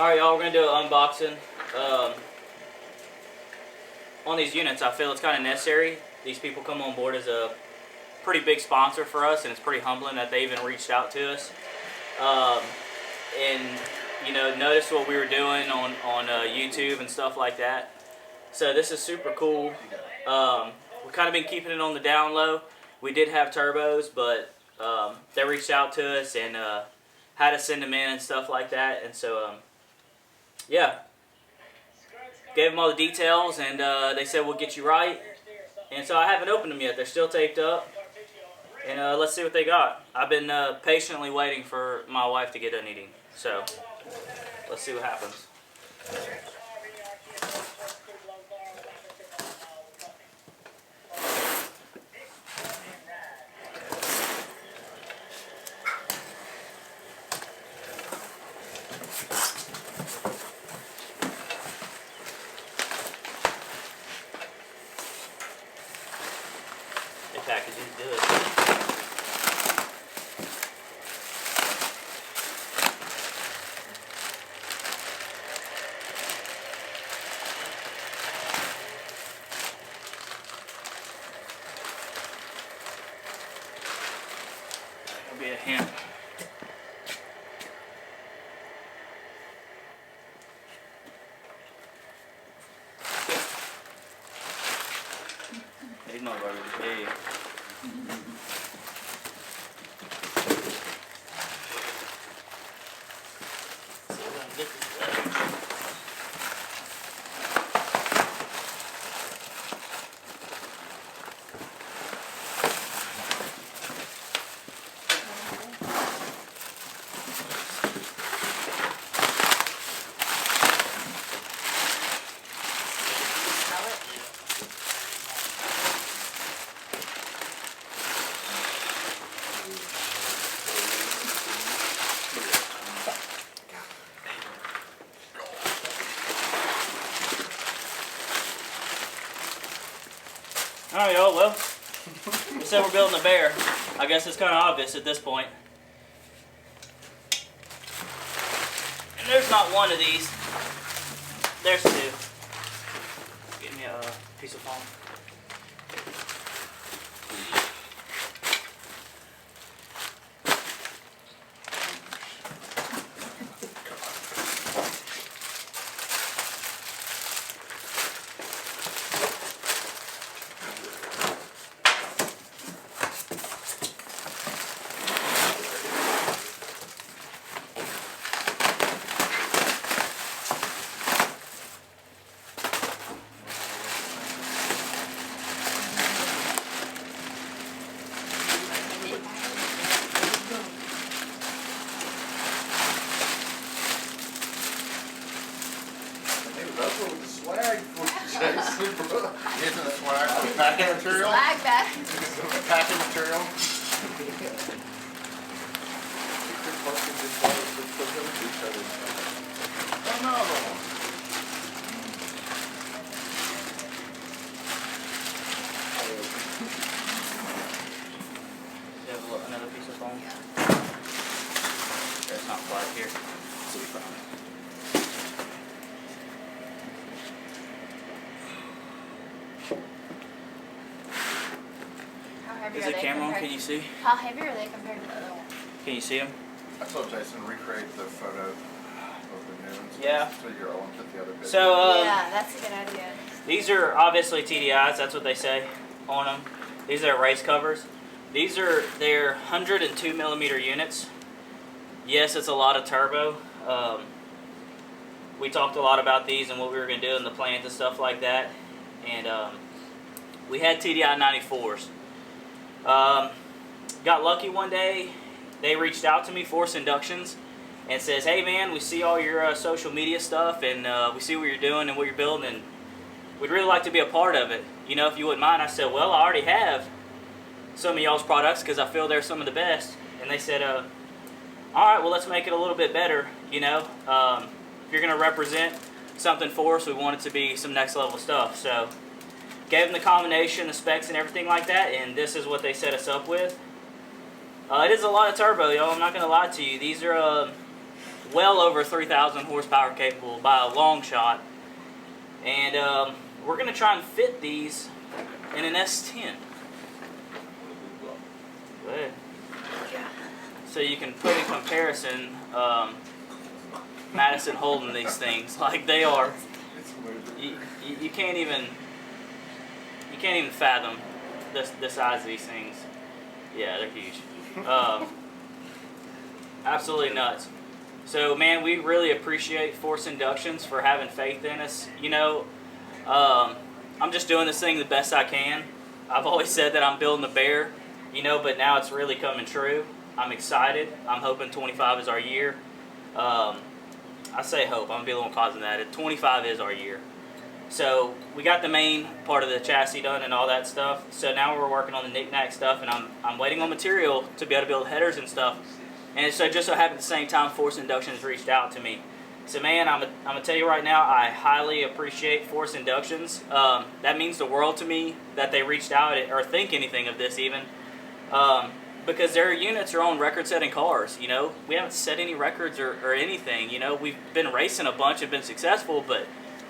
Alright, y'all, we're going to do an unboxing. On these units, I feel it's kind of necessary. These people come on board as a pretty big sponsor for us, and it's pretty humbling that they even reached out to us. And, you know, noticed what we were doing on YouTube and stuff like that. So this is super cool. We've kind of been keeping it on the down low. We did have turbos, but they reached out to us and had to send them in and stuff like that. And so, yeah, gave them all the details, and they said we'll get you right. And so I haven't opened them yet. They're still taped up. And let's see what they got. I've been patiently waiting for my wife to get done eating. So let's see what happens. The package is good. That'll be a hint. These motherfuckers are big. Alright, y'all, well, we said we're building a bear. I guess it's kind of obvious at this point. And there's not one of these. There's two. Give me a piece of foam. Isn't the swag packing material? Swag bag. Packing material. Oh no! You have another piece of foam? There's not quite here. So we found it. Is the camera on? Can you see? How heavy are they compared to the other one? Can you see them? I told Jason to recreate the photo of the new ones. Yeah. So you're all put the other bit. So, yeah, that's a good idea. These are obviously TDIs. That's what they say on them. These are race covers. These are their 102 millimeter units. Yes, it's a lot of turbo. We talked a lot about these and what we were going to do in the plans and stuff like that. And we had TDI 94s. Got lucky one day. They reached out to me, Force Inductions, and says, hey man, we see all your social media stuff, and we see what you're doing and what you're building, and we'd really like to be a part of it, you know, if you wouldn't mind. I said, well, I already have some of y'all's products because I feel they're some of the best. And they said, alright, well, let's make it a little bit better, you know. If you're going to represent something for us, we want it to be some next level stuff. So gave them the combination, the specs and everything like that, and this is what they set us up with. It is a lot of turbo, y'all. I'm not going to lie to you. These are well over 3,000 horsepower capable by a long shot. And we're going to try and fit these in an S10. Go ahead. So you can put in comparison Madison holding these things like they are. You can't even fathom the size of these things. Yeah, they're huge. Absolutely nuts. So man, we really appreciate Force Inductions for having faith in us. You know, I'm just doing this thing the best I can. I've always said that I'm building a bear, you know, but now it's really coming true. I'm excited. I'm hoping 25 is our year. I say hope. I'm going to be a little positive than that. 25 is our year. So we got the main part of the chassis done and all that stuff. So now we're working on the knick-knack stuff, and I'm waiting on material to be able to build headers and stuff. And so just so happened at the same time, Force Inductions reached out to me. So man, I'm gonna tell you right now, I highly appreciate Force Inductions. That means the world to me that they reached out or think anything of this even. Because their units are on record-setting cars, you know. We haven't set any records or anything, you know. We've been racing a bunch and been successful, but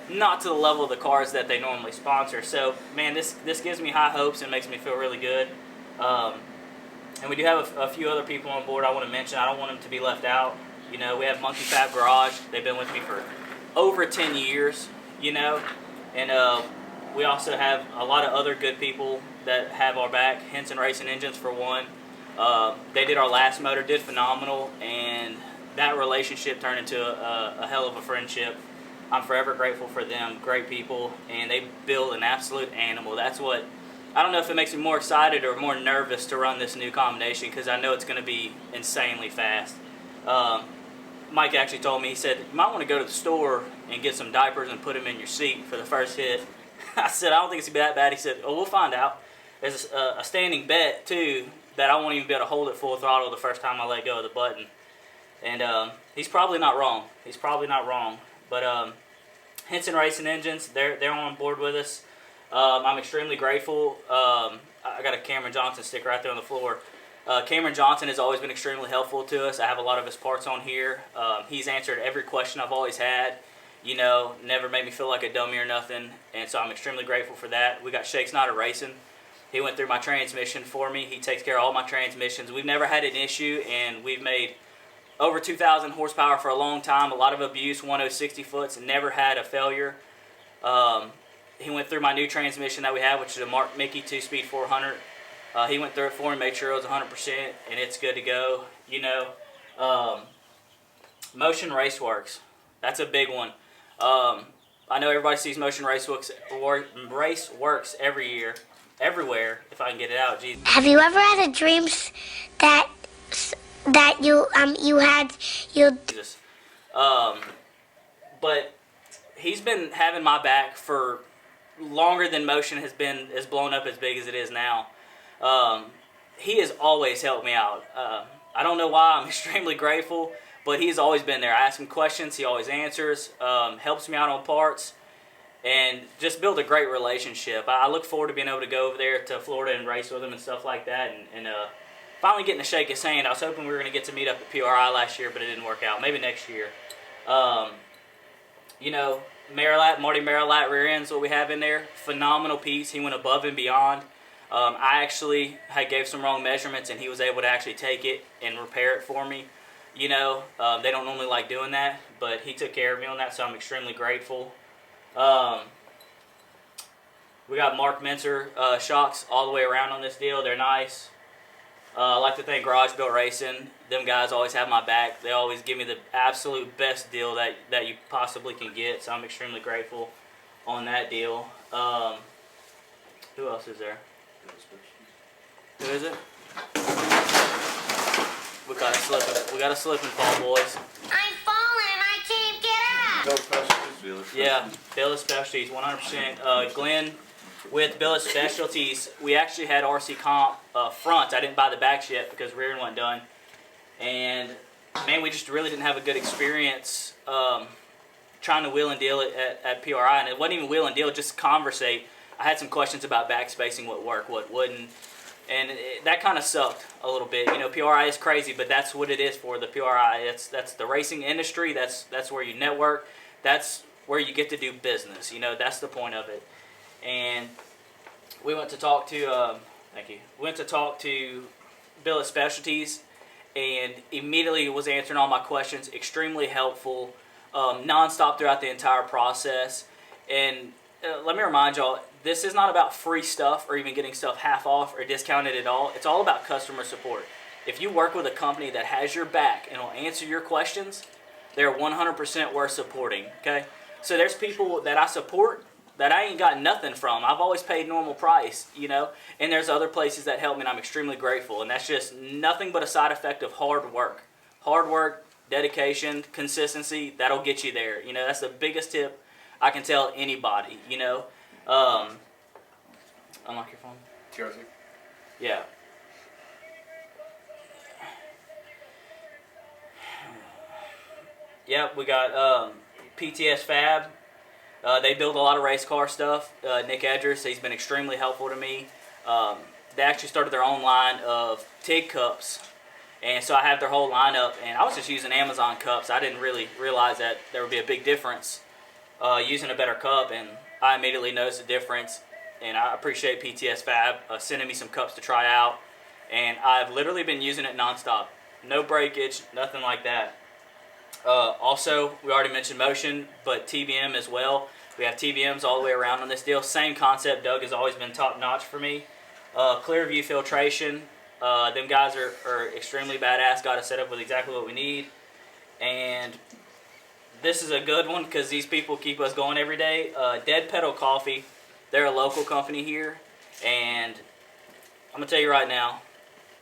not to the level of the cars that they normally sponsor. So, man, this gives me high hopes and makes me feel really good. And we do have a few other people on board I want to mention. I don't want them to be left out. You know, we have Monkey Fab Garage. They've been with me for over 10 years, you know. And we also have a lot of other good people that have our back. Henson Racing Engines, for one. They did our last motor, did phenomenal, and that relationship turned into a hell of a friendship. I'm forever grateful for them. Great people, and they build an absolute animal. That's what, I don't know if it makes me more excited or more nervous to run this new combination, because I know it's going to be insanely fast. Mike actually told me, he said, you might want to go to the store and get some diapers and put them in your seat for the first hit. I said, I don't think it's going to be that bad. He said, oh, we'll find out. There's a standing bet, too, that I won't even be able to hold it full throttle the first time I let go of the button. And he's probably not wrong. He's probably not wrong. But Henson Racing Engines, they're on board with us. I'm extremely grateful. I got a Cameron Johnson sticker right there on the floor. Cameron Johnson has always been extremely helpful to us. I have a lot of his parts on here. He's answered every question I've always had. You know, never made me feel like a dummy or nothing. And so I'm extremely grateful for that. We got Shake Snyder Racing. He went through my transmission for me. He takes care of all my transmissions. We've never had an issue, and we've made over 2,000 horsepower for a long time. A lot of abuse, 1060 foots, and never had a failure. He went through my new transmission that we have, which is a Mark Mickey 2-speed 400. He went through it for me, made sure it was 100%, and it's good to go. You know, Motion Raceworks, that's a big one. I know everybody sees Motion Raceworks everywhere, if I can get it out. Jeez. Have you ever had a dream that you had Jesus. But he's been having my back for longer than Motion has blown up as big as it is now. He has always helped me out. I don't know why. I'm extremely grateful, but he's always been there. I ask him questions, he always answers, helps me out on parts, and just build a great relationship. I look forward to being able to go over there to Florida and race with him and stuff like that, and finally getting to shake his hand. I was hoping we were going to get to meet up at PRI last year, but it didn't work out. Maybe next year. You know, Marty Merillat rear ends, what we have in there, phenomenal piece. He went above and beyond. I actually gave some wrong measurements, and he was able to actually take it and repair it for me. You know, they don't normally like doing that, but he took care of me on that, so I'm extremely grateful. We got Mark Menscer shocks all the way around on this deal. They're nice. I like to thank Garage Built Racing. Them guys always have my back. They always give me the absolute best deal that you possibly can get, so I'm extremely grateful on that deal. Who else is there? Who is it? We got a slip and fall, boys. I'm falling and I can't get up. Yeah, Billet Specialties, 100%. Glenn with Billet Specialties, we actually had RC Comp fronts. I didn't buy the backs yet because rear wasn't done. And man, we just really didn't have a good experience trying to wheel and deal it at PRI. And it wasn't even wheel and deal, just conversate. I had some questions about back spacing, what worked, what wouldn't. And that kind of sucked a little bit. You know, PRI is crazy, but that's what it is for the PRI. That's the racing industry. That's where you network. That's where you get to do business. You know, that's the point of it. And we went to talk to, thank you. We went to talk to Billet Specialties, and immediately was answering all my questions. Extremely helpful, nonstop throughout the entire process. And let me remind y'all, this is not about free stuff or even getting stuff half off or discounted at all. It's all about customer support. If you work with a company that has your back and will answer your questions, they're 100% worth supporting, okay? So there's people that I support that I ain't got nothing from. I've always paid normal price, you know? And there's other places that help me, and I'm extremely grateful. And that's just nothing but a side effect of hard work. Hard work, dedication, consistency, that'll get you there. You know, that's the biggest tip I can tell anybody, you know. Unlock your phone. TRC? Yeah. Yep, we got PTSFab. They build a lot of race car stuff. Nick Edgers, he's been extremely helpful to me. They actually started their own line of TIG cups. And so I have their whole lineup, and I was just using Amazon cups. I didn't really realize that there would be a big difference using a better cup, and I immediately noticed the difference. And I appreciate PTSFab sending me some cups to try out, and I've literally been using it nonstop. No breakage, nothing like that. Also, we already mentioned motion, but TBM as well. We have TBMs all the way around on this deal. Same concept. Doug has always been top notch for me. ClearView Filtration. Them guys are extremely badass. Got us set up with exactly what we need. And this is a good one because these people keep us going every day. Dead Pedal Coffee. They're a local company here. And I'm going to tell you right now,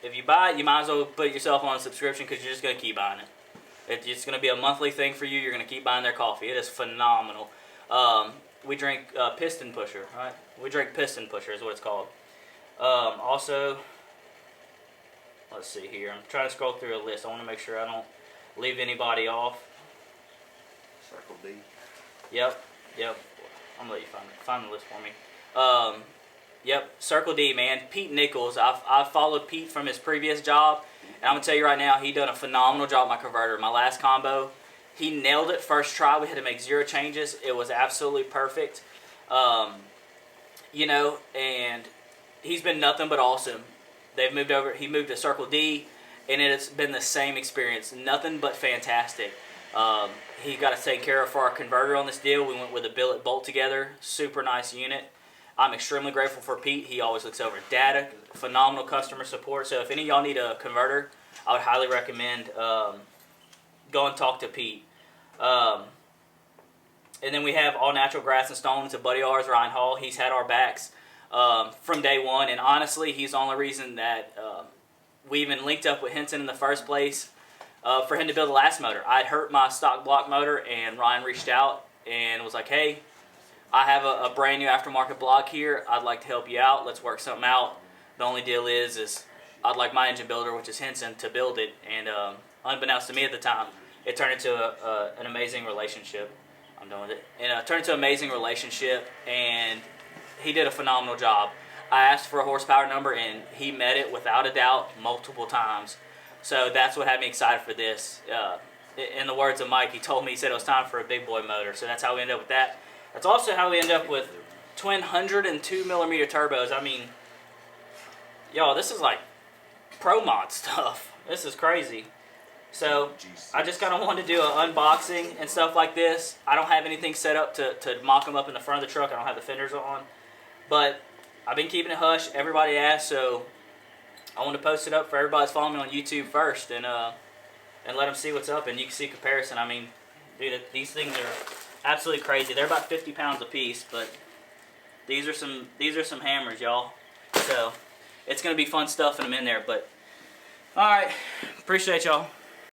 if you buy it, you might as well put yourself on a subscription because you're just going to keep buying it. It's going to be a monthly thing for you. You're going to keep buying their coffee. It is phenomenal. We drink Piston Pusher, right? We drink Piston Pusher is what it's called. Also, let's see here. I'm trying to scroll through a list. I want to make sure I don't leave anybody off. Circle D. Yep. I'm going to let you find the list for me. Yep, Circle D, man. Pete Nichols. I've followed Pete from his previous job. And I'm going to tell you right now, he done a phenomenal job with my converter. My last combo, he nailed it first try. We had to make 0 changes. It was absolutely perfect. You know, and he's been nothing but awesome. They've moved over. He moved to Circle D, and it's been the same experience. Nothing but fantastic. He got us taken care of for our converter on this deal. We went with a billet bolt together. Super nice unit. I'm extremely grateful for Pete. He always looks over data. Phenomenal customer support. So if any of y'all need a converter, I would highly recommend go and talk to Pete. And then we have Allnaturalstone and Stone. It's a buddy of ours, Ryan Hall. He's had our backs from day one. And honestly, he's the only reason that we even linked up with Henson in the first place for him to build the last motor. I'd hurt my stock block motor, and Ryan reached out and was like, hey, I have a brand new aftermarket block here. I'd like to help you out. Let's work something out. The only deal is I'd like my engine builder, which is Henson, to build it. And unbeknownst to me at the time, it turned into an amazing relationship. I'm done with it. And it turned into an amazing relationship, and he did a phenomenal job. I asked for a horsepower number, and he met it without a doubt multiple times. So that's what had me excited for this. In the words of Mike, he told me, he said it was time for a big boy motor. So that's how we ended up with that. That's also how we end up with twin 102 millimeter turbos. I mean, y'all, this is like pro mod stuff. This is crazy. So I just kind of wanted to do an unboxing and stuff like this. I don't have anything set up to mock them up in the front of the truck. I don't have the fenders on. But I've been keeping it hush. Everybody asked, so I want to post it up for everybody that's following me on YouTube first and let them see what's up. And you can see comparison. I mean, dude, these things are absolutely crazy. They're about 50 pounds a piece, but these are some hammers, y'all. So it's gonna be fun stuffing them in there. But all right, appreciate y'all.